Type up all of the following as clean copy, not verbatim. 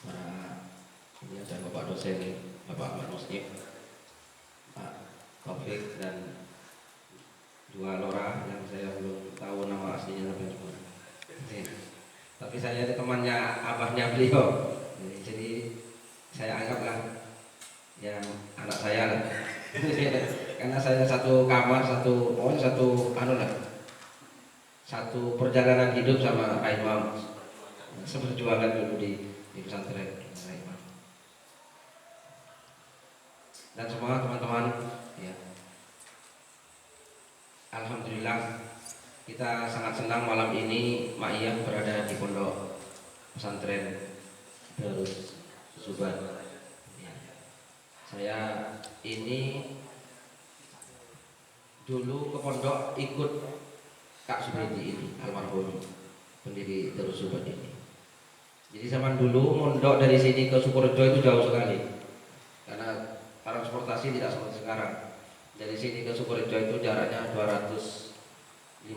Para ini ada Bapak dosen, Bapak Ahmad Muslim, Pak Taufik, dan dua Lora yang saya belum tahu nama aslinya sampai semua. Tapi saya itu temannya abahnya beliau, jadi saya anggaplah yang anak saya lah. Karena saya satu kamar, satu anu lah, satu perjalanan hidup sama Pak Imam, seperjuangan dulu di pesantren Pak Imam. Dan semua teman-teman, ya, alhamdulillah kita sangat senang malam ini Ma'iyah berada di pondok pesantren Darus Zuban. Ya. Saya ini dulu ke pondok ikut Kak Subedi ini, almarhum pendiri Darus Zuban ini. Jadi zaman dulu mondok dari sini ke Sukorejo itu jauh sekali, karena transportasi tidak seperti sekarang. Dari sini ke Sukorejo itu jaraknya 250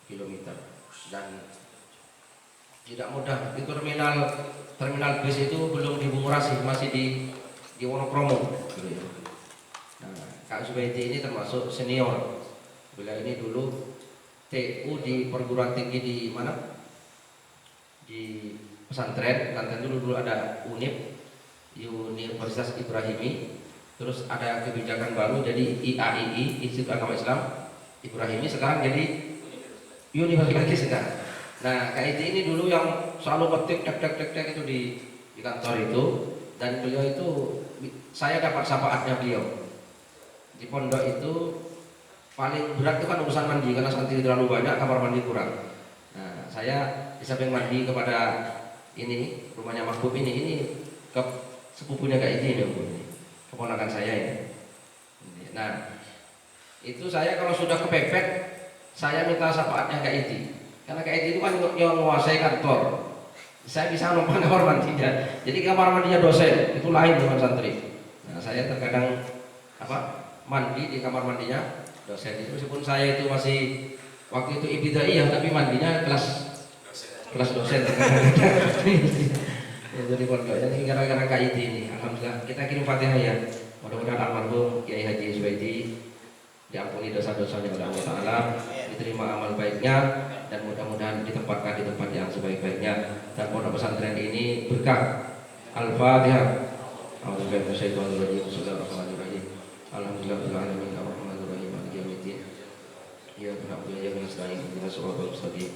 km dan tidak mudah. Di terminal bis itu belum di Bungurasi, masih di Wonokromo. Nah, Kak Subedi ini termasuk senior. Beliau ini dulu TU di perguruan tinggi di mana? Di pesantren dulu ada Universitas Ibrahimi, terus ada kebijakan baru jadi IAII, Institut Agama Islam Ibrahimi, sekarang jadi Universitas sekarang. Nah, KIT ini dulu yang selalu ketik tek itu di kantor itu, dan beliau itu saya dapat syafaatnya beliau. Di pondok itu paling berat itu kan urusan mandi, karena santri terlalu banyak, kamar mandi kurang. Nah, saya di samping mandi kepada ini rumahnya Mahbub ini ke sepupunya Kak ini keponakan saya ini. Nah, itu saya kalau sudah kepepet saya minta syafaatnya Kak Iti, karena Kak Iti itu kan yang menguasai kantor. Saya bisa numpang kamar mandinya, jadi kamar mandinya dosen itu lain dengan santri. Nah, saya terkadang mandi di kamar mandinya dosen itu, meskipun saya itu masih waktu itu ibtidaiyah tapi mandinya kelas dosen. Ya, jadi pondok. Jadi gara-gara KID ini, alhamdulillah kita kirim Fatihah ya. Mudah-mudahan almarhum Kiai Haji Zubaidi diampuni dosa-dosanya oleh Allah Taala, diterima amal baiknya, dan mudah-mudahan ditempatkan di tempat yang sebaik-baiknya, dan pondok pesantren ini berkah. Al-Fatihah. A'udzubillahi minasyaitonir rajim. Bismillahirrahmanirrahim. Alhamdulillahirabbil alamin arrahmanir rahim maliki yaumiddin. Iyyaka na'budu wa iyyaka nasta'in ihdinas siratal mustaqim.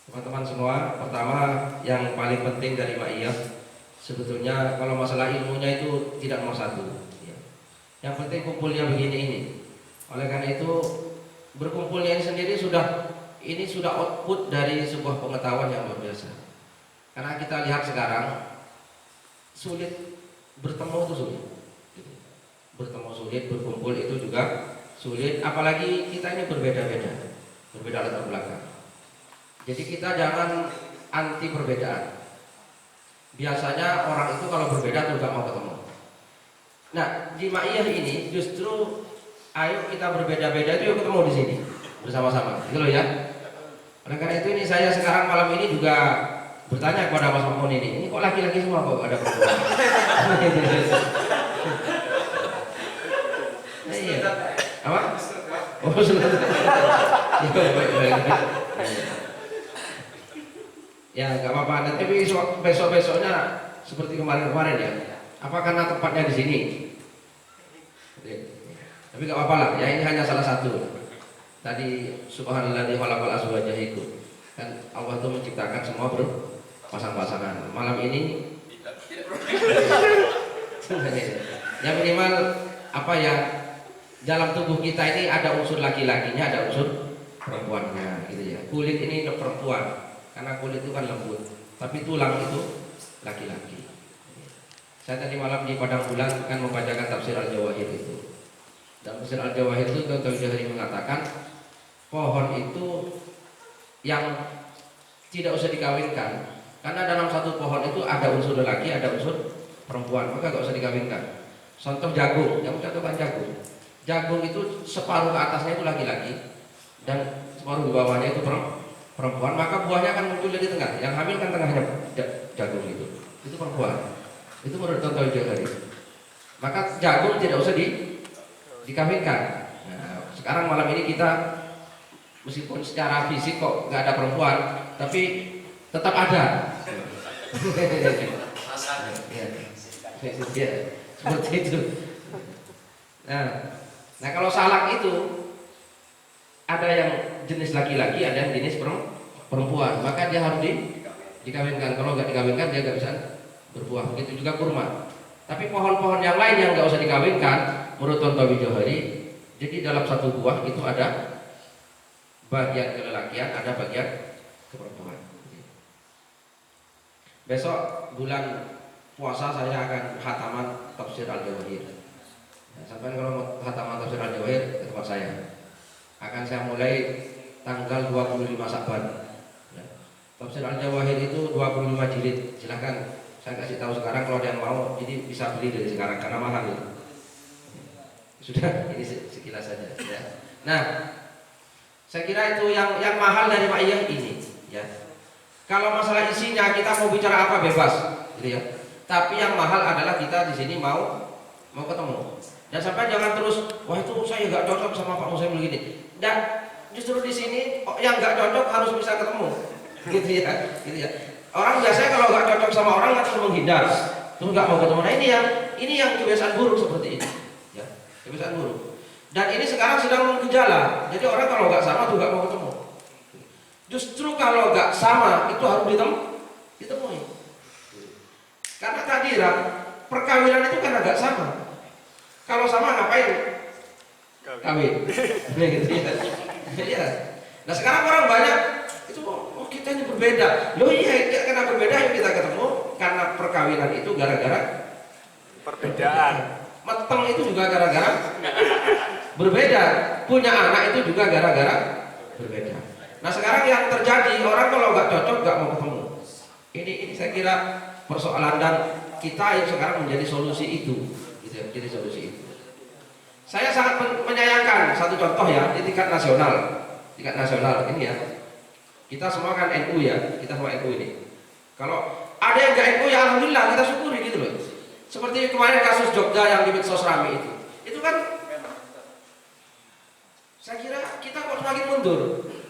Teman-teman semua, pertama yang paling penting dari Ma'iyah sebetulnya kalau masalah ilmunya itu tidak nomor satu ya. Yang penting kumpulnya begini ini. Oleh karena itu berkumpulnya ini sendiri sudah output dari sebuah pengetahuan yang luar biasa. Karena kita lihat sekarang sulit bertemu itu sulit. Bertemu sulit, berkumpul itu juga sulit, apalagi kita ini berbeda latar belakang. Jadi kita jangan anti perbedaan. Biasanya orang itu kalau berbeda tuh gak mau ketemu. Nah, di Ma'iyah ini justru ayo kita berbeda-beda itu yuk ketemu di sini bersama-sama, gitu loh ya. Oleh karena itu ini saya sekarang malam ini juga bertanya kepada Mas Makmun ini kok laki-laki semua kok ada perempuan? Nah, iya. Apa? Oh, sudah. Ya, nggak apa-apa. Nanti besok-besoknya seperti kemarin-kemarin ya. Apa karena tempatnya di sini? Tapi nggak apa-apa lah. Ya, ini hanya salah satu. Tadi subhanalladzi khalaqal azwaja itu kan Allah itu menciptakan semua berpasang-pasangan. Malam ini ya minimal dalam tubuh kita ini ada unsur laki-lakinya, ada unsur perempuannya gitu ya. Kulit ini perempuan karena kulit itu kan lembut, tapi tulang itu laki-laki. Saya tadi malam di Padang Bulan kan membacakan tafsir Al-Jawahir itu. Dan tafsir Al-Jawahir itu Dr. Jahri mengatakan pohon itu yang tidak usah dikawinkan, karena dalam satu pohon itu ada unsur laki, ada unsur perempuan, maka gak usah dikawinkan. Contoh jagung, yang mencontohkan jagung itu separuh ke atasnya itu laki-laki dan separuh di bawahnya itu perempuan, maka buahnya akan muncul dari tengah. Yang hamil kan tengahnya jagung itu perempuan. Itu menurut Tonton Johari. Maka jagung tidak usah dikawinkan. Nah, sekarang malam ini kita meskipun secara fisik kok nggak ada perempuan, tapi tetap ada. Ya, seperti itu. Nah kalau salak itu ada yang jenis laki-laki, ada yang jenis perempuan, maka dia harus dikawinkan. Kalau nggak dikawinkan dia nggak bisa berbuah. Begitu juga kurma. Tapi pohon-pohon yang lain yang nggak usah dikawinkan, menurut Tontowi Johari, jadi dalam satu buah itu ada bagian kelelakian, ada bagian keperempuan. Besok bulan puasa saya akan khataman tafsir Al-Jawahir. Nah, sampai kalau khataman tafsir Al-Jawahir ke tempat saya. Akan saya mulai tanggal 25 Saban. Ya. Tafsir Al-Jawahir itu 25 jilid. Silahkan saya kasih tahu sekarang kalau ada yang mau, jadi bisa beli dari sekarang karena mahal itu. Sudah, ini sekilas saja. Ya. Nah, saya kira itu yang mahal dari Ma'iyah ini. Ya. Kalau masalah isinya kita mau bicara apa bebas, gitu ya. Tapi yang mahal adalah kita di sini mau ketemu. Dan sampai jangan terus, wah itu saya nggak cocok sama Pak Muslim begini. Dan justru di sini yang nggak cocok harus bisa ketemu, gitu ya. Orang biasanya kalau nggak cocok sama orang langsung menghindar, terus nggak mau ketemu. Nah ini yang kebiasaan buruk seperti ini, ya, kebiasaan buruk. Dan ini sekarang sedang menggejala. Jadi orang kalau nggak sama tuh nggak mau ketemu. Justru kalau nggak sama itu harus ditemui. Karena kehadiran perkawinan itu kan agak sama. Kalau sama ngapain? Kawin. Gitu ya. Nah sekarang orang banyak itu kita ini berbeda. Loh iya karena berbeda yang kita ketemu karena perkawinan itu gara-gara perbedaan. Meteng itu juga gara-gara berbeda. Punya anak itu juga gara-gara berbeda. Nah sekarang yang terjadi orang kalau nggak cocok nggak mau ketemu. Ini saya kira persoalan dan kita yang sekarang menjadi solusi itu, gitu ya, jadi solusi itu. Saya sangat menyayangkan satu contoh ya di tingkat nasional ini ya. Kita semua kan NU ya, kita semua NU ini. Kalau ada yang nggak NU ya alhamdulillah kita syukuri gitu loh. Seperti kemarin kasus Jogja yang di medsos rame itu kan saya kira kita kok semakin mundur,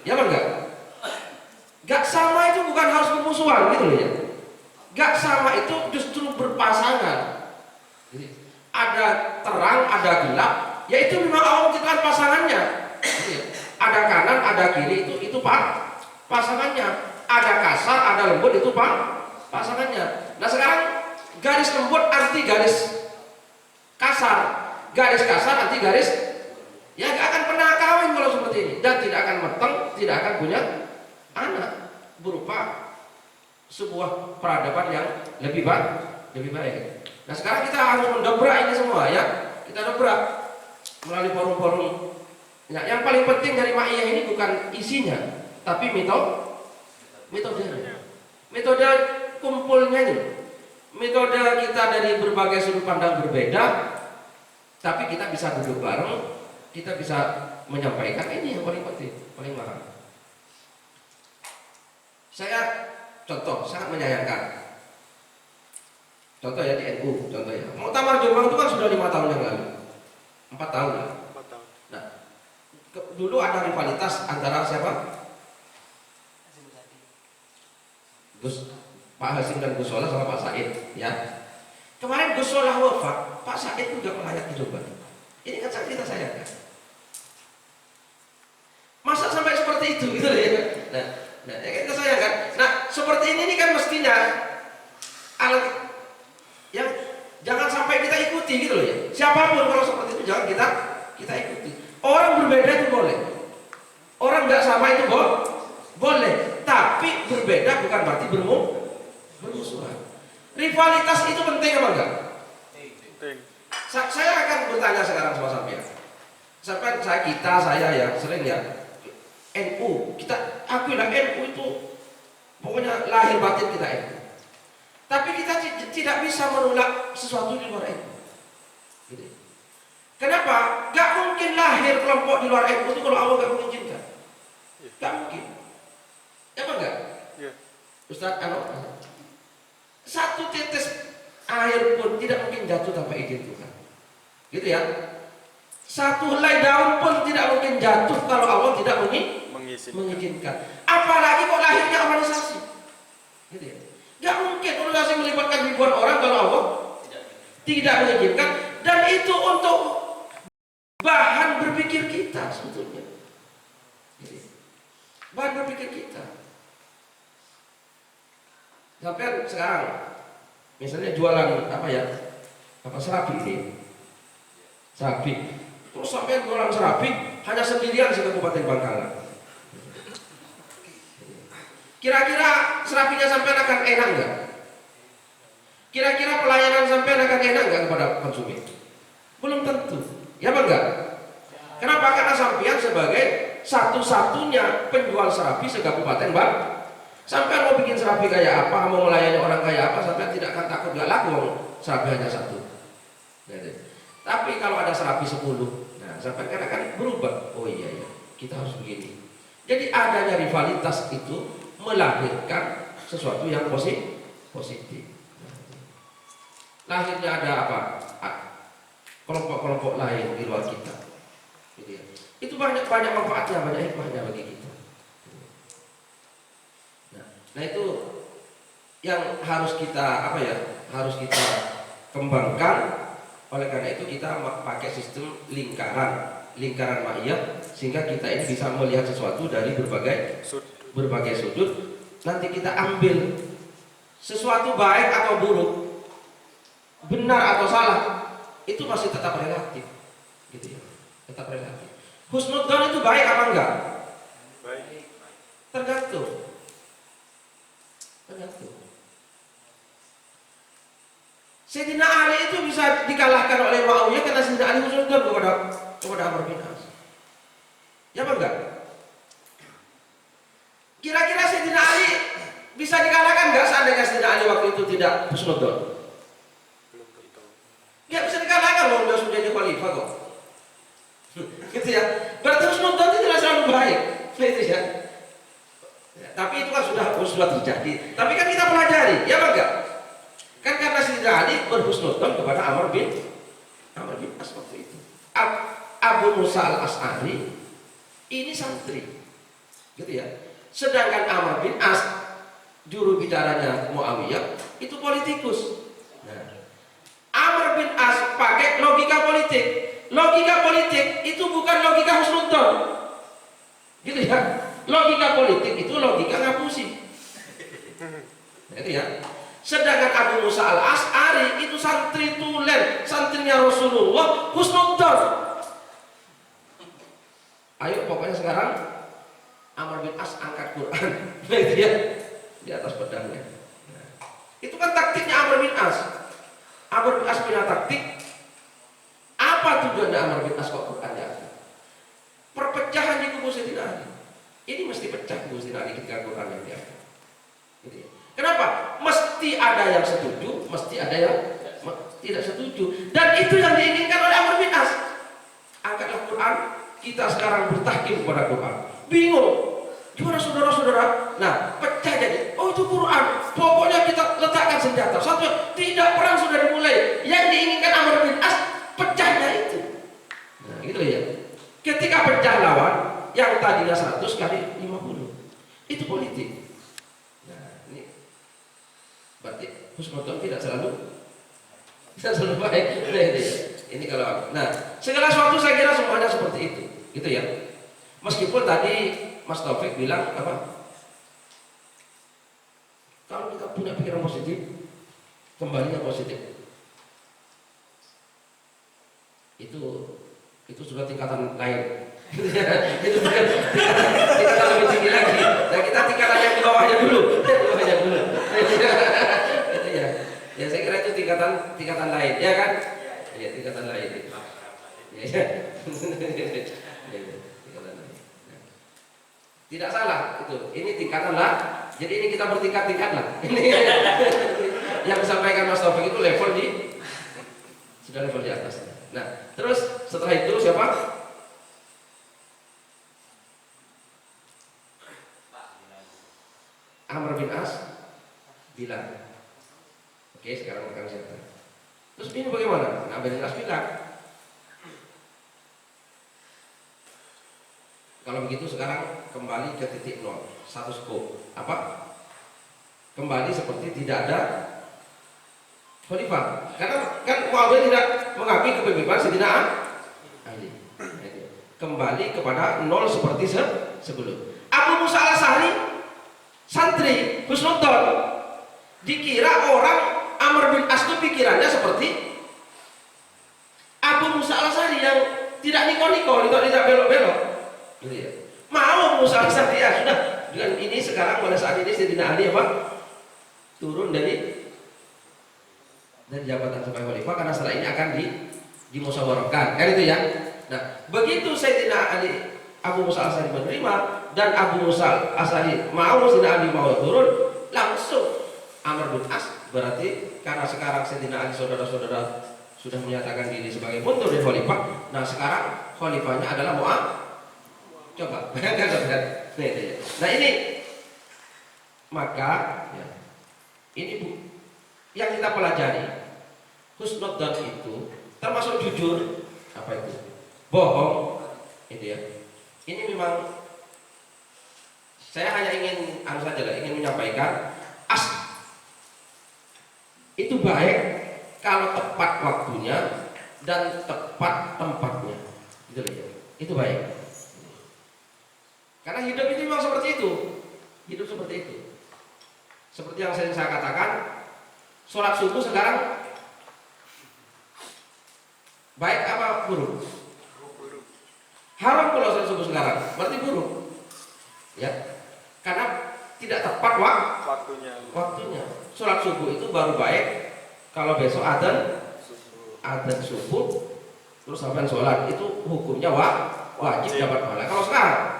ya kan enggak? Gak sama itu bukan harus bermusuhan gitu loh ya. Gak sama itu justru berpasangan. Jadi, ada terang, ada gelap, yaitu memang Allah menciptakan pasangannya. Jadi, ada kanan, ada kiri itu pasangannya. Ada kasar, ada lembut itu pasangannya. Nah sekarang garis lembut anti garis kasar, garis kasar anti garis, ya gak akan pernah kawin kalau seperti ini, dan tidak akan meteng, tidak akan punya anak berupa sebuah peradaban yang lebih baik. Nah sekarang kita harus mendobrak ini semua ya, kita dobrak melalui forum-forum. Nah, yang paling penting dari Ma'iyah ini bukan isinya, tapi metode kumpulnya ini, metode kita dari berbagai sudut pandang berbeda, tapi kita bisa duduk bareng, kita bisa menyampaikan. Ini yang paling penting, paling mahal. Saya contoh sangat menyayangkan. Contoh ya di NU, contoh ya. Muktamar Jombang itu kan sudah 5 tahun yang lalu, 4 tahun lah. Nah, dulu ada rivalitas antara siapa? Pak Hasim dan Gus Solah sama Pak Said, ya. Kemarin Gus Solah wafat, Pak Said juga melayat di Jombang. Ini kan kita sayangkan. Masa sampai seperti itu gitu ya? Nah, kita sayangkan. Nah, seperti ini kan mestinya yang jangan sampai kita ikuti gitu loh ya. Siapapun kalau seperti itu jangan kita ikuti. Orang berbeda itu boleh. Orang nggak sama itu boleh. Tapi berbeda bukan berarti bermusuhan. Rivalitas itu penting apa enggak? Penting. Saya akan bertanya sekarang sama sampean. Sampai saya ya sering ya NU, kita akuilah NU itu pokoknya lahir batin kita NU. Tapi kita tidak bisa menolak sesuatu di luar NU. Gitu. Kenapa? Gak mungkin lahir kelompok di luar NU itu kalau Allah gak mengizinkan. mungkin. Ya apa enggak? Iya. Ustaz, satu tetes air pun tidak mungkin jatuh tanpa izin Tuhan. Gitu ya. Satu helai daun pun tidak mungkin jatuh kalau Allah tidak mengizinkan. Apalagi kok lahirnya organisasi. Gitu ya. Gak mungkin organisasi melibatkan ribuan orang kalau Allah tidak mengizinkan, dan itu untuk bahan berpikir kita sebetulnya. Gitu ya. Bahan berpikir kita. Sampai sekarang misalnya jualan serabi ini, serabi, terus sampai jualan serabi hanya sendirian di Kabupaten Bangkalan. Kira-kira serabinya sampai akan enak nggak? Kira-kira pelayanan sampai akan enak nggak kepada konsumen? Belum tentu, ya apa enggak? Kenapa? Karena sampean sebagai satu-satunya penjual serabi se-Kabupaten Bangkalan. Sampai mau bikin serabi kayak apa, mau melayani orang kayak apa, sampai tidak akan takut gak laku serabi hanya satu. Tapi kalau ada serabi 10, nah sampai akan berubah. Oh iya, kita harus begini. Jadi adanya rivalitas itu melahirkan sesuatu yang positif. Lahirnya ada apa? Kelompok-kelompok lain di luar kita. Itu banyak manfaatnya, banyak hikmahnya bagi kita. Nah itu yang harus kita harus kita kembangkan. Oleh karena itu kita pakai sistem lingkaran ma'iyah, sehingga kita ini bisa melihat sesuatu dari berbagai sudut. Nanti kita ambil sesuatu baik atau buruk, benar atau salah, itu masih tetap relatif, gitu ya, tetap relatif. Husnudzon itu baik apa enggak? Baik. Tergantung. Sayyidina Ali itu bisa dikalahkan oleh Muawiyah karena Sayyidina Ali husnudzon kepada Amr bin As. Ya apa enggak? Kira-kira Sayyidina Ali bisa dikalahkan enggak seandainya Sayyidina Ali waktu itu tidak husnudzon? Belum tentu. Enggak bisa dikalahkan loh, sudah jadi khalifah kok. Gitu ya. Berarti husnudzon itu tidak selalu baik. Gitu ya. Tapi itu kan sudah terjadi. Tapi kan kita pelajari, ya apa enggak? Kan karena Sayyidina Ali berhusnudzon kepada Amr bin As waktu itu. Abu Musa al-Ash'ari ini santri, gitu ya. Sedangkan Amr bin As, juru bicaranya Muawiyah, itu politikus. Nah, Amr bin As pakai logika politik. Logika politik itu bukan logika husnudzon, gitu ya. Logika politik itu logika ngapusi. Gitu ya. Sedangkan Abu Musa al-Ash'ari itu santri tulen, santrinya Rasulullah, husnudzon. Ayo pokoknya sekarang Amr bin As angkat Quran, gitu ya, di atas pedangnya. Nah, itu kan taktiknya Amr bin As. Amr bin As punya taktik. Apa tujuannya Amr bin As kok Quran diangkat? Perpecahan di kubu Sayyidina Ali. Ini mesti pecah kubu Sayyidina Ali ketika Quran yang diangkat. Gitu ya. Kenapa? Mesti ada yang setuju, mesti ada yang tidak setuju. Dan itu yang diinginkan oleh Amr bin As. Angkatlah Quran, kita sekarang bertahkim kepada Quran. Bingung, gimana saudara-saudara? Nah, pecah jadi. Oh itu Quran, pokoknya kita letakkan senjata. Satu, tidak, perang sudah dimulai. Yang diinginkan Amr bin As, pecahnya itu. Nah, gitu ya. Ketika pecah lawan, yang tadinya 100 kali 50. Itu politik. Nah, ini berarti husnudzon tidak selalu baik. Ini kalau segala sesuatu saya kira semuanya seperti itu, gitu ya. Meskipun tadi Mas Taufik bilang apa? Kalau kita punya pikiran positif, kembalinya positif. Itu sudah tingkatan lain. Itu tingkatan lebih tinggi lagi. Nah, kita tingkatan yang di bawahnya dulu. Itu ya. Ya saya kira itu tingkatan lain, ya kan? Ya, tingkatan lain. Ya. Tidak salah itu. Ini tingkatan lah. Jadi ini kita bertingkat-tingkat lah. Ini yang disampaikan Mas Taufik itu sudah level di atas. Nah, terus setelah itu siapa? Amr bin As bilang, oke sekarang bukan siapa. Terus ini bagaimana? Nah, Amr bin As bilang, kalau begitu sekarang kembali ke titik nol, status quo. Apa? Kembali seperti tidak ada khalifah. Karena kan Muawiyah tidak mengakui kepemimpinan Sayyidina Ali. Kembali kepada nol seperti sebelum. Abu Musa al-Asy'ari santri Husnudzon, dikira orang Amr bin As itu pikirannya seperti Abu Musa al-Asy'ari yang tidak niko-niko, tidak belok-belok. Gitu ya. Mau Abu Musa al-Asy'ari ya sudah, dengan ini sekarang pada saat ini Sayyidina Ali apa? Turun dari jabatan sebagai khalifah karena setelah ini akan dimusyawarahkan. Kan itu ya. Nah, begitu Sayyidina Ali Abu Musa al-Asy'ari menerima dan Abu Musa al-Asy'ari mau Sayyidina Ali mau turun, langsung Amr bin As, berarti karena sekarang Sayyidina Ali saudara-saudara sudah menyatakan diri sebagai mundur dari khalifah. Nah, sekarang khalifahnya adalah Mu'awiyah. Coba bayangkan. Nah, ini maka ya, ini yang kita pelajari. Husnudzon itu termasuk jujur, apa itu? Bohong, itu ya. Ini memang saya hanya ingin ingin menyampaikan itu baik kalau tepat waktunya dan tepat tempatnya, gitu ya. Itu baik. Karena hidup itu memang seperti itu, hidup seperti itu. Seperti yang saya katakan, sholat subuh sekarang baik apa buruk? Haram kalau sholat subuh sekarang, berarti buruk. Ya, karena tidak tepat waktunya. Sholat subuh itu baru baik kalau besok adzan subuh, terus sampai sholat itu hukumnya wajib dapat pahala. Kalau sekarang,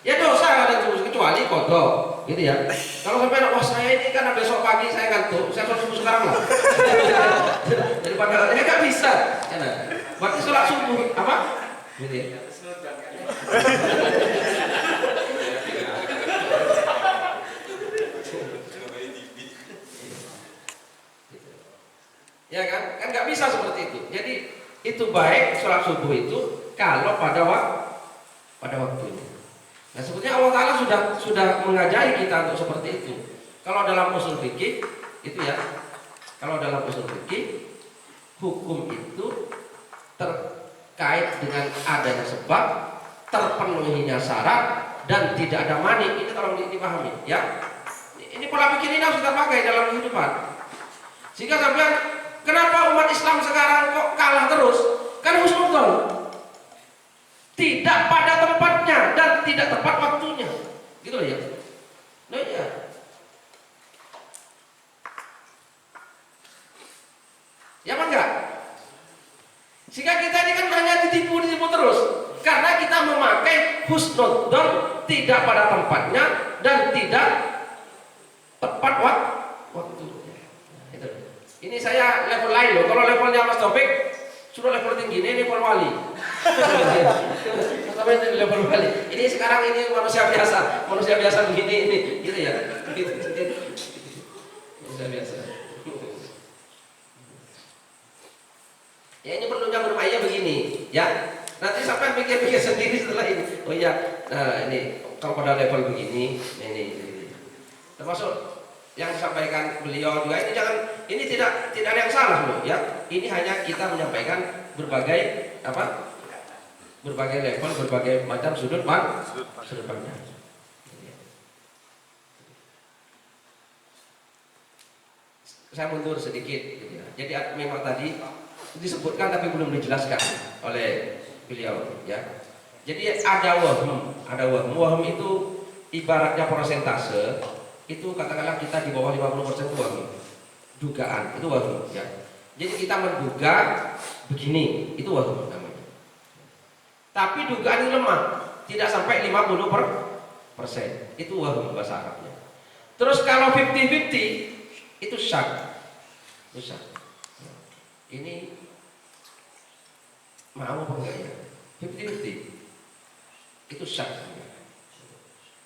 ya dosa adzan subuh kecuali kodok, gitu ya. Kalau sampai wah saya ini karena besok pagi saya ngantuk, saya sholat subuh sekarang lah. Daripada nggak bisa, nah, berarti sholat subuh apa? Gitu ya. Ya kan nggak bisa seperti itu. Jadi itu baik sholat subuh itu kalau pada waktunya. Nah, sebetulnya Allah Ta'ala sudah mengajari kita untuk seperti itu. Kalau dalam usul fikih itu ya, kalau dalam usul fikih hukum itu terkait dengan adanya sebab, terpenuhinya syarat dan tidak ada mani. Ini tolong dipahami ya. Ini pola pikir ini harus kita pakai dalam kehidupan. Sehingga sampai kenapa umat Islam sekarang kok kalah terus? Karena husnudzon, tidak pada tempatnya dan tidak tepat waktunya, gitu loh ya. Nah ya, ya apa enggak? Sehingga kita ini kan hanya ditipu terus karena kita memakai husnudzon tidak pada tempatnya dan tidak tepat waktunya. Ini saya level lain loh. Kalau levelnya Mas Taufik sudah level tinggi, ini level wali. Sampai ini level wali. Ini sekarang ini manusia biasa begini ini, gitu ya. Manusia biasa. Ya ini perlunya bermainnya begini, ya. Nanti sampai pikir-pikir sendiri setelah ini. Oh iya, nah ini kalau pada level begini, ini. Termasuk yang disampaikan beliau juga ini tidak ada yang salah loh ya. Ini hanya kita menyampaikan berbagai level, berbagai macam sudut pandang. Saya mundur sedikit gitu ya. Jadi memang tadi disebutkan tapi belum dijelaskan oleh beliau ya. Jadi ada wahm itu ibaratnya persentase. Itu katakanlah kita di bawah 50% itu wahm, dugaan itu wahm ya. Jadi kita menduga begini, itu wahm namanya. Tapi dugaan ini lemah, tidak sampai 50%, itu wahm bahasa Arabnya. Terus kalau 50-50 itu syak. Ini mau apa enggak ya? 50-50 itu syak.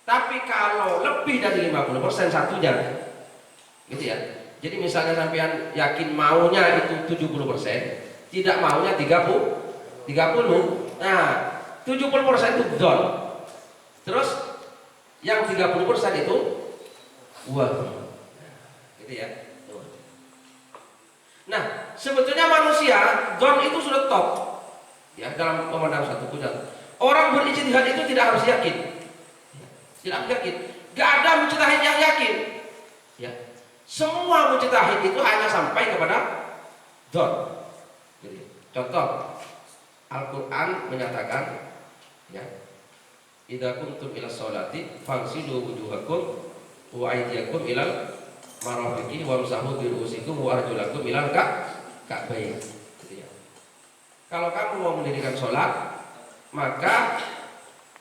Tapi kalau lebih dari 50% satunya, gitu ya. Jadi misalnya sampean yakin maunya itu 70%, tidak maunya 30. Nah, 70% itu don. Terus yang 30% itu wah. Gitu ya. Nah, sebetulnya manusia don itu sudah top. Ya, dalam memandang satu kuda. Orang berijtihad itu tidak harus yakin. Tidak harus yakin. Gak ada mujtahid yang yakin. Ya. Semua mujtahid itu hanya sampai kepada don. Jadi, contoh Al-Quran menyatakan, ya, idza kuntum ila sholati fagsilu wujuhakum wa aydiyakum ilal marafiqi wamsahu bi ru'usikum wa arjulakum ilal ka'bayn. Gitu ya. Kalau kamu mau mendirikan sholat, maka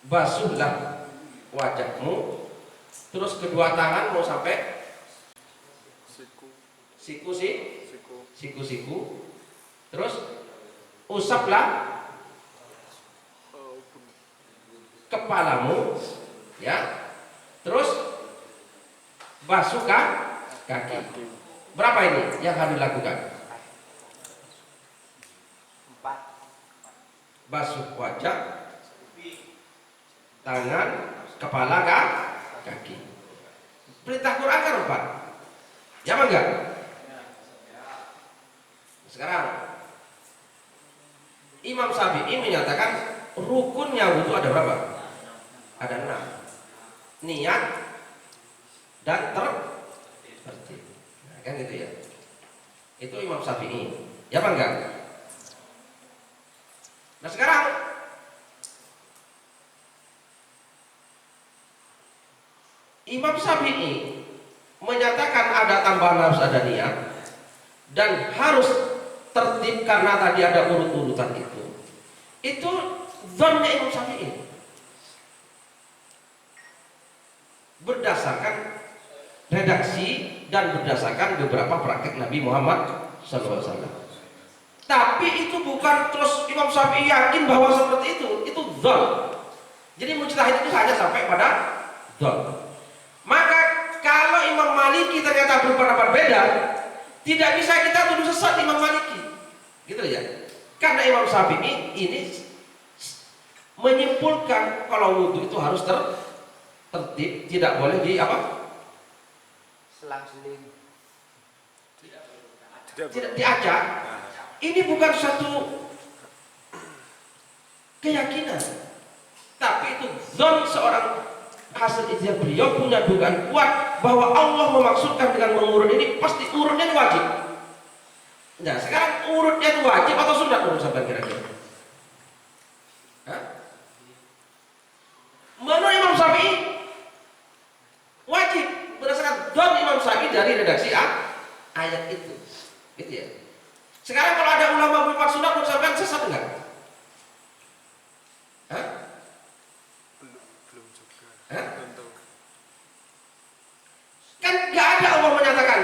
basuhlah wajahmu, terus kedua tanganmu sampai siku, terus usaplah kepalamu, ya, terus basuh kaki. Berapa ini yang harus dilakukan? 4. Basuh wajah, tangan, kepala, kaki. Perintah Quran kan 4. Ya apa enggak? Sekarang Imam Syafi'i menyatakan rukunnya wudu ada berapa? Ada 6. Niat dan tertib. Nah, kan gitu ya. Itu Imam Syafi'i. Ya apa enggak? Nah sekarang Imam Syafi'i menyatakan ada tambahan, harus ada niat dan harus tertib karena tadi ada urut-urutan itu. Itu dzannya Imam Syafi'i berdasarkan redaksi dan berdasarkan beberapa praktek Nabi Muhammad SAW. Tapi itu bukan terus Imam Syafi'i yakin bahwa seperti itu dzan. Jadi mujtahid itu hanya sampai pada dzan. Maka kalau Imam Maliki ternyata berpendapat beda, tidak bisa kita tuduh sesat Imam Maliki, gitu ya. Karena Imam Syafi'i ini menyimpulkan kalau wudhu itu harus tertib, tidak boleh di apa? Selang-seling. Tidak diajak. Ini bukan suatu keyakinan, tapi itu zon seorang hasil ijtihad. Beliau punya dugaan kuat bahwa Allah memaksudkan dengan mengurut ini pasti urutnya itu wajib. Nah sekarang urutnya itu wajib atau sunat menurut sampean kira-kira? Menurut Imam Syafi'i wajib berdasarkan don Imam Syafi'i dari redaksi ayat itu, gitu ya. Sekarang kalau ada ulama berempat sunat menurut sampean sesat enggak? Belum juga. Kan nggak ada Allah menyatakan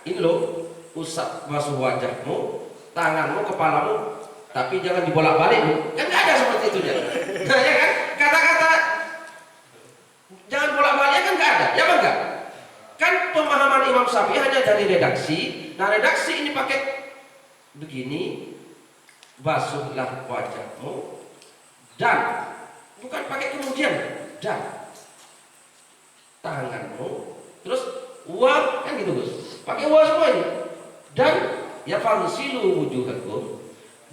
ini loh, usap basuh wajahmu, tanganmu, kepalamu, tapi jangan dibolak-balik. Kan nggak ada seperti itu ya. Nah ya kan, kata-kata jangan bolak-balik kan nggak ada, ya enggak? Kan pemahaman Imam Syafi'i hanya dari redaksi. Nah redaksi ini pakai begini, basuhlah wajahmu dan bukan pakai kemudian dan tanganmu, terus wa kan gitu Gus, pakai wa semua ini, dan ya fagsilu wujuhakum,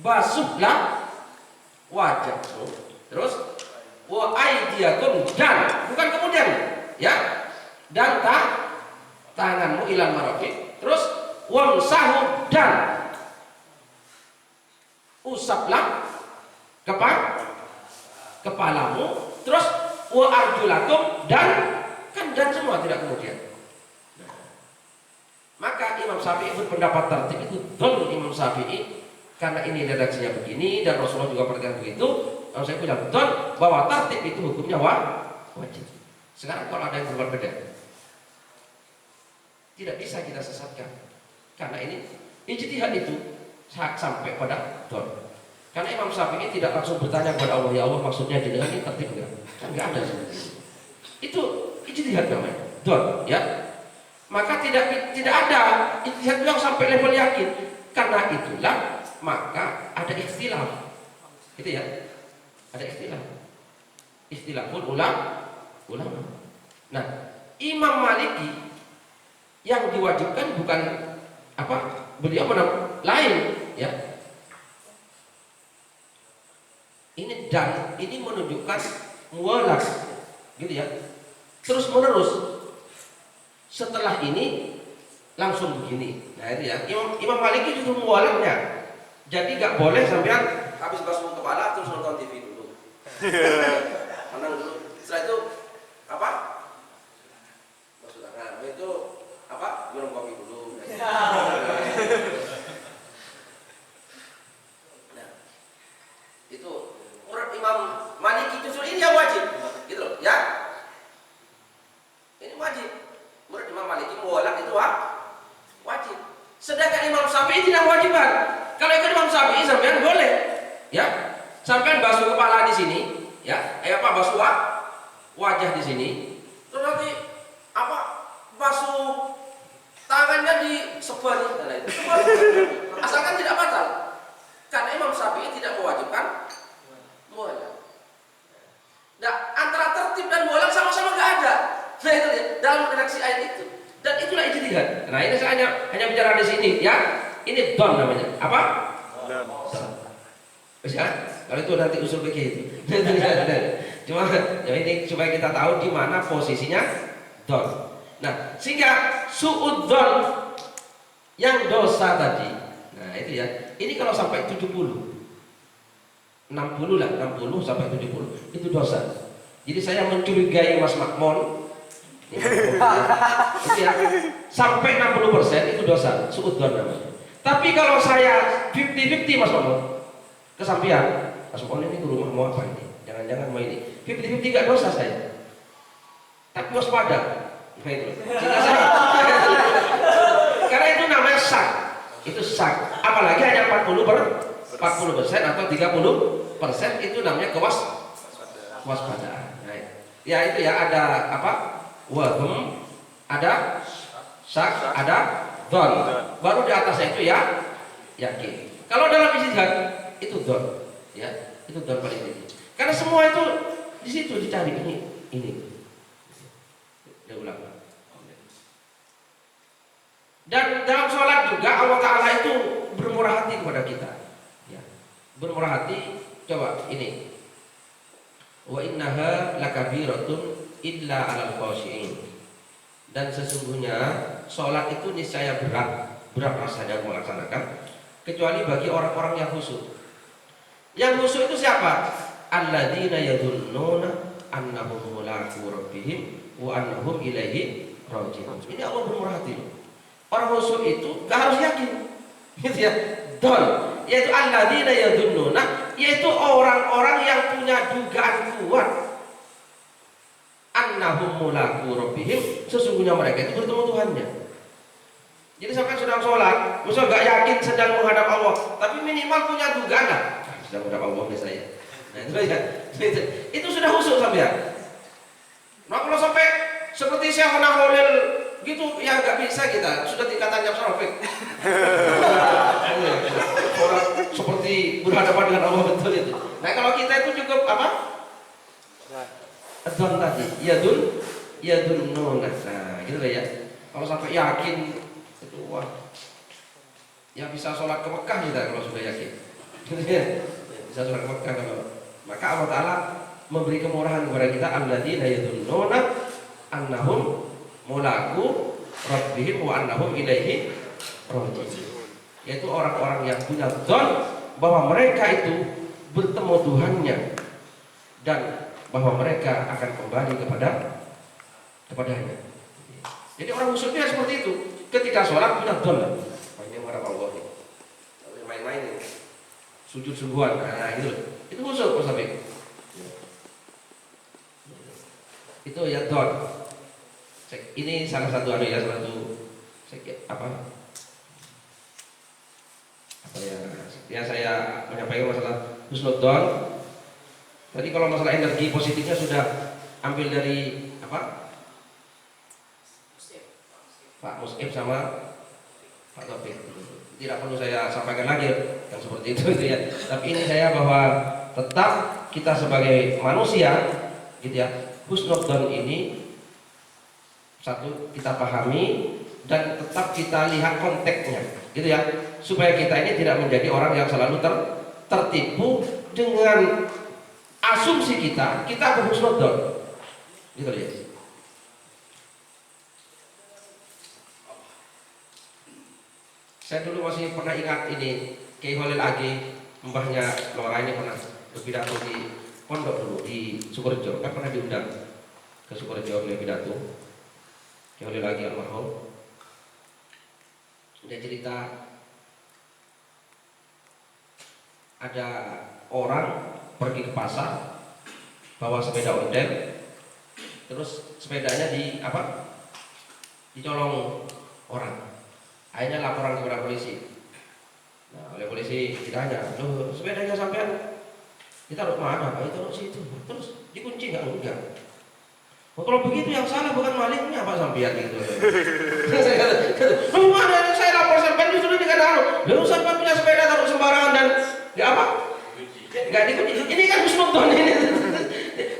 basuhlah wajahmu, terus wa aydiyakum, dan bukan kemudian ya, dan tanganmu ilal marafiq, terus wamsahu, dan usaplah kepalamu, terus wa arjulakum, dan kan dan semua tidak kemudian. Nah, maka Imam Syafi'i berpendapat tertib itu dzon Imam Syafi'i karena ini redaksinya begini dan Rasulullah juga pernah begitu. Kalau saya bilang dzon bahwa tertib itu hukumnya wajib. Sekarang kalau ada yang berbeda, tidak bisa kita sesatkan karena ini ijtihad itu sampai pada dzon. Karena Imam Syafi'i tidak langsung bertanya kepada Allah, ya Allah maksudnya dengan ini tertib enggak? Kan enggak ada seperti itu. Itu ijtihad namanya. Don, ya. Maka tidak ada ijtihad yang sampai level yakin. Karena itulah maka ada ikhtilaf. Gitu ya. Ada ikhtilaf. Istilahul ulama. Nah, Imam Maliki yang diwajibkan bukan apa? Beliau lain, ya. Ini menunjukkan mualah, gitu ya. Terus menerus. Setelah ini langsung begini. Nah itu ya. Imam Maliki juga mualafnya. Jadi nggak boleh sampean habis basuh kepala terus nonton TV dulu. Menang dulu. Setelah itu apa? Basuh tangan. Itu apa? Minum kopi dulu. Nah, itu menurut Imam Maliki justru ini yang wajib, gitu loh, ya. Ini wajib. Menurut Imam Maliki mualaf itu wajib. Sedangkan Imam Syafi'i tidak wajiban. Kalau ikut Imam Syafi'i sampean boleh, ya. Sampean basuh kepala di sini, ya. Basuh wajah di sini. Terus nanti apa? Basuh tangannya di sebelah itu. Asalkan tidak batal. Karena Imam Syafi'i tidak mewajibkan mualaf. Nah, antara tertib dan mualaf sama-sama nggak ada. Nah itu ya, dalam redaksi ayat itu. Dan itulah ijtihad. Nah ini saya hanya bicara di sini, ya. Ini don namanya. Apa? Don. Ya? Kalau itu nanti usul fikih itu. Cuma ya ini supaya kita tahu di mana posisinya don. Nah, sehingga suudzon yang dosa tadi. Nah, itu ya. Ini kalau sampai 70. 60 lah, 60 sampai 70 itu dosa. Jadi saya mencurigai Mas Makmon ya, sampai 60% itu dosa, suudzon namanya. Tapi kalau saya 50-50 Mas Makmon, kesampian, Mas Makmon ini ke rumah mau apa ini? Jangan-jangan mau ini. 50-50 gak dosa saya. Tapi waspada. Nah itu. Karena itu namanya sak. Itu sak. Apalagi hanya 40% atau 30% itu namanya kewaspadaan. Nah, ya itu ya ada apa? Wahm, ada sak, ada don. Baru di atasnya itu ya yakin. Kalau dalam ijtihad itu don, ya itu don paling tinggi. Karena semua itu di situ dicari ini. Ya ulang. Dan dalam sholat juga Allah Taala itu bermurah hati kepada kita. Ya. Bermurah hati. Coba ini. Wa innaha lakabiratun illa 'alal khashi'in. Dan sesungguhnya sholat itu niscaya berat rasanya melaksanakan kecuali bagi orang-orang yang khusyuk. Yang khusyuk itu siapa? Alladzina yadhunnuna annahum mulaqu rabbihim wa annahum ilaihi raji'un. Ini Allah bermurah hati. Orang khusyuk itu gak harus yakin. Gitu ya. Don, yaitu alladzina yadhunnuna, yaitu orang-orang yang punya dugaan kuat annahum mulaqu rabbihim, sesungguhnya mereka itu bertemu Tuhannya. Jadi sampai sedang sholat, misal gak yakin sedang menghadap Allah, tapi minimal punya dugaan lah, sedang menghadap Allah nih saya. Nah itu ya, itu sudah khusyuk sampai ya. Nah kalau sampai seperti Syekhona Khalil gitu, ya nggak bisa kita, sudah tingkatan jam sarafik. Orang seperti berhadapan dengan Allah betul itu. Nah kalau kita itu cukup apa? Adon tadi, yadun nunah. Nah gitu lah ya. Kalau sampai yakin itu wah, ya bisa sholat ke Mekah kita kalau sudah yakin. Bisa sholat ke Mekah kalau. Maka Allah Taala memberi kemurahan kepada kita alladzina yadunnuna annahum mulaqu rabbihim wa annahum ilaihi raji'un. Yaitu orang-orang yang punya dzon bahwa mereka itu bertemu Tuhannya dan bahwa mereka akan kembali kepadanya. Jadi orang khusyuknya seperti itu. Ketika sholat punya dzon lah. Ini menghadap Allah ini. Tapi main-main ini. Sujud sungguhan. Nah itu. Itu khusyuk Pak Sabi. Itu ya dzon. Ini salah satu apa ya saya menyampaikan masalah husnudzon. Tadi kalau masalah energi positifnya sudah ambil dari apa? Pak Musib sama Pak Taufik. Tidak perlu saya sampaikan lagi yang seperti itu gitu ya. Tapi ini saya bahwa tetap kita sebagai manusia gitu ya, husnudzon ini satu kita pahami dan tetap kita lihat konteksnya gitu ya, supaya kita ini tidak menjadi orang yang selalu tertipu dengan asumsi kita berhusnudzon gitu ya. Saya dulu masih pernah ingat ini, Kiai Holil Agi, mbahnya Lora ini pernah berpidato di pondok dulu di Sukorejo, kan pernah diundang ke Sukorejo beliau pidato. Kiai Holil Agi almarhum. Dia cerita ada orang pergi ke pasar bawa sepeda ondel, terus sepedanya dicolong orang. Akhirnya laporan kepada polisi. Nah, oleh polisi ditanya, loh sepedanya sampean ditaruh mana? Pak, ditaruh situ. Terus dikunci nggak? Enggak. Oh, kalau begitu yang salah bukan malingnya Pak sampean gitu. Saya kata, loh mana saya lapor sampean disuruh dikatakan, loh sampean punya sepeda taruh sembarangan dan nggak apa? Nggak dikunci. Ini kan husnudzon ini.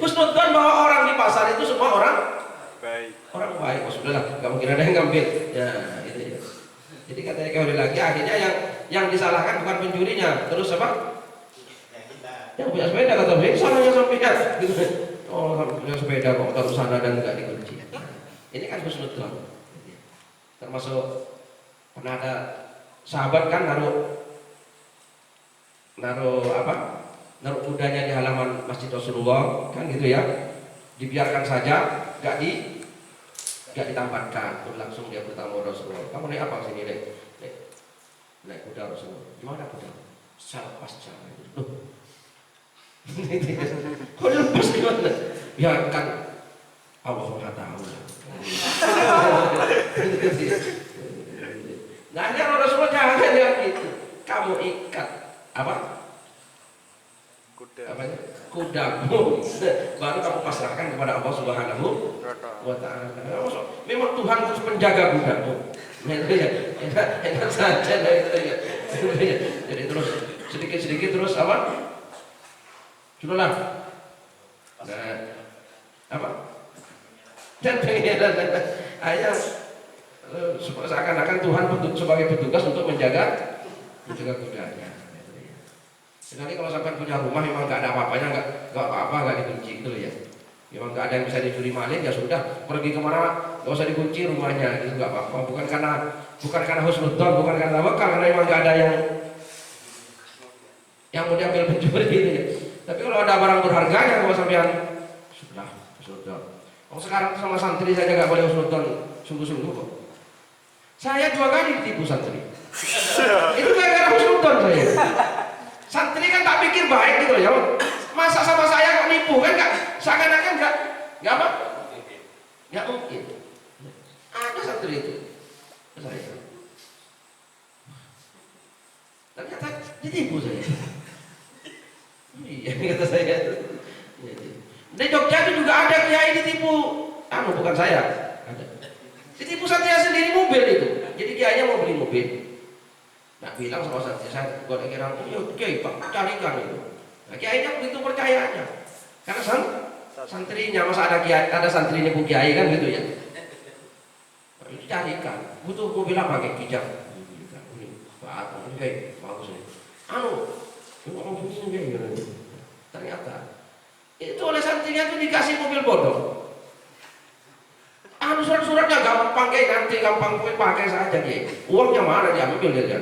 Husnudzon bahwa orang di pasar itu semua orang baik. Orang baik. Oh sudahlah, nggak mungkin ada yang ngambil. Ya, itu ya. Jadi katanya kembali lagi, akhirnya yang disalahkan bukan pencurinya, terus apa? Yang punya sepeda kata beliau, salahnya sampean. Gitu. Oh, punya sepeda kok taruh sana dan nggak dikunci. Ini kan husnudzon. Termasuk pernah ada sahabat kan naruh kudanya di halaman Masjid Rasulullah kan gitu ya, dibiarkan saja, nggak ditampakkan, terus langsung dia bertamu Rasulullah. Kamu naik apa sini naik kuda Rasulullah. Gimana kuda? Secara pasca. Loh. Kok lepas gimana? Ya kan Allah Maha tahu. Nah ini Rasulullah jangan yang gitu. Kamu ikat apa? Kudamu baru kamu pasrahkan kepada Allah Subhanahu wa ta'ala. Memang Tuhan terus menjaga kudamu. Enak saja itu ya. Jadi terus sedikit-sedikit terus apa? Sudahlah. Nah, apa? Dan ayah seakan-akan Tuhan sebagai petugas untuk menjaga kudanya. Sekali kalau sampai punya rumah memang nggak ada apa-apanya, nggak apa-apa, nggak dikunci gitu ya. Memang nggak ada yang bisa dicuri maling ya sudah, pergi kemana nggak usah dikunci rumahnya, itu nggak apa-apa. Bukan karena husnudzon, bukan karena wakal, karena memang nggak ada yang mau diambil pencuri gitu ya. Tapi kalau ada barang berharganya, kalau sampean sudah husnudzon. Kalau sekarang sama santri saja nggak boleh husnudzon, sungguh-sungguh kok. Saya 2 kali ditipu santri. Itu gara-gara husnudzon saya. Santri kan tak pikir baik gitu ya. Masa sama saya kok nipu kan nggak, seakan-akan nggak apa? Nggak mungkin. Ada santri itu. Saya. Ternyata ditipu saya. Iya kata saya. Di Jogja itu juga ada kiai ditipu. Bukan saya. Ada. Ditipu santri sendiri mobil itu. Jadi kiainya mau beli mobil. Nak bilang sama santri saya, gua kira yuk kiai Pak carikan itu. Nah, kiainya begitu percayanya, karena santrinya masa ada santrinya bu kiai kan gitu ya. Itu carikan, butuh mobil apa kayak kijang. Pak, ini kiai bagus nih. Ngomong begini kiai. Ternyata itu oleh santrinya itu dikasih mobil bodong. Surat-suratnya gampang kayak nanti gampang pakai saja kiai. Uangnya mana diambil dia.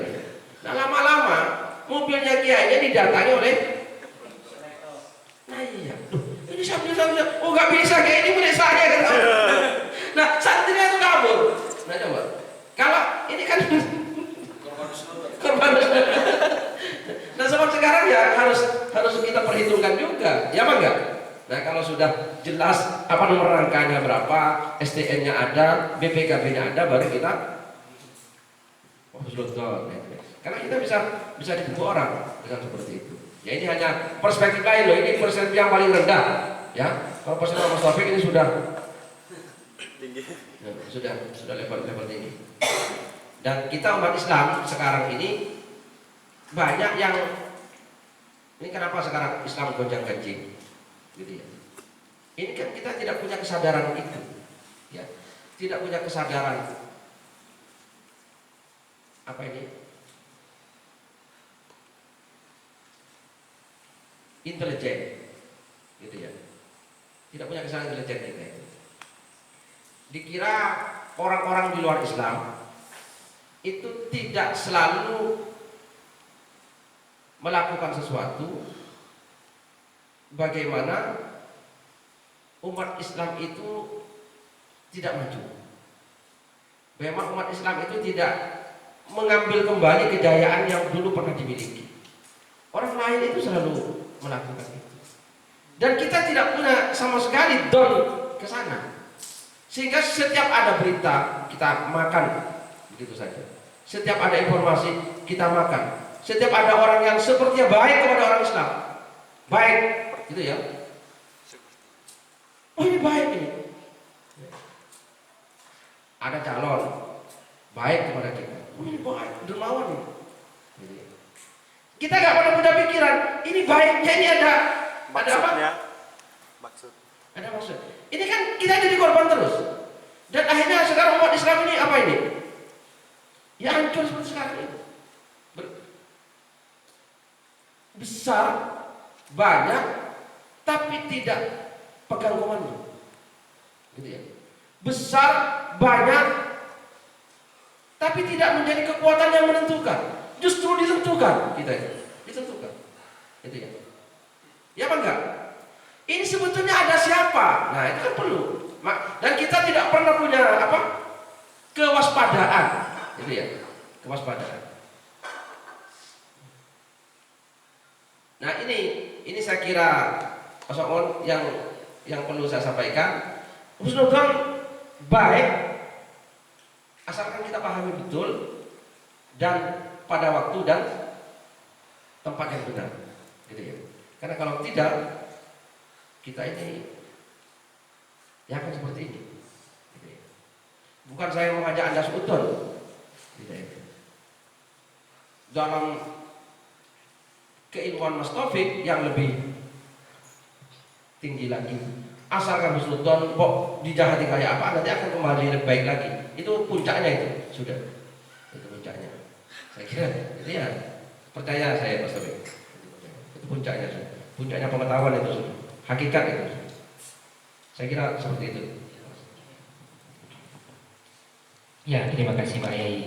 Nah lama-lama mobilnya kiainya didatangi oleh, nah iya, ini sambil oh nggak bisa kayak ini milik saya kan. Nah santrinya itu kabur. Nah coba, kalau ini kan korban. Nah seperti sekarang ya harus kita perhitungkan juga, ya apa enggak? Nah kalau sudah jelas apa nomor rangkanya berapa, STN-nya ada, BPKB-nya ada, baru kita husnudzon. Karena kita bisa ditipu orang dengan seperti itu. Ya ini hanya perspektif lain loh, ini perspektif yang paling rendah. Ya, kalau perspektif Mas Taufik ini sudah tinggi Ya, sudah level tinggi. Dan kita umat Islam sekarang ini banyak yang ini kenapa sekarang Islam gonjang-ganjing, gitu ya. Ini kan kita tidak punya kesadaran itu, ya, tidak punya kesadaran apa ini intelijen, gitu ya. Tidak punya kesadaran intelijen kita itu. Dikira orang-orang di luar Islam itu tidak selalu melakukan sesuatu bagaimana umat Islam itu tidak maju. Memang umat Islam itu tidak mengambil kembali kejayaan yang dulu pernah dimiliki. Orang lain itu selalu melakukan itu. Dan kita tidak punya sama sekali don ke sana. Sehingga setiap ada berita kita makan begitu saja. Setiap ada informasi kita makan. Setiap ada orang yang sepertinya baik kepada orang Islam, baik, gitu ya. Oh ini baik ini. Ada calon baik kepada kita. Oh ini baik, dermawan ini. Kita nggak pernah punya pikiran. Ini baiknya ini ada apa? Maksud. Ada maksud. Ini kan kita jadi korban terus. Dan akhirnya sekarang umat Islam ini apa ini? Ya hancur seperti sekarang ini. Besar, banyak, tapi tidak pegang komando. Gitu ya. Besar, banyak, tapi tidak menjadi kekuatan yang menentukan. Justru ditentukan kita itu. Ditentukan. Gitu ya. Ya apa enggak? Ini sebetulnya ada siapa? Nah, itu kan perlu. Dan kita tidak pernah punya apa? Kewaspadaan. Gitu ya. Kewaspadaan. Nah ini saya kira Mas Oon yang perlu saya sampaikan. Husnudzon baik asalkan kita pahami betul dan pada waktu dan tempat yang benar, gitu ya. Karena kalau tidak kita ini ya akan seperti ini. Gitu ya. Bukan saya mengajak Anda seudon, gitu ya. Dalam keilmuan Mas Taufik yang lebih tinggi lagi. Asalkan husnudzon kok dijahati kayak apa nanti akan kembali lebih baik lagi. Itu puncaknya itu sudah. Itu puncaknya. Saya kira itu ya percaya saya Mas Taufik. Itu puncaknya sudah. Puncaknya pengetahuan itu sudah. Hakikat itu. Saya kira seperti itu. Ya, terima kasih Pak Yai.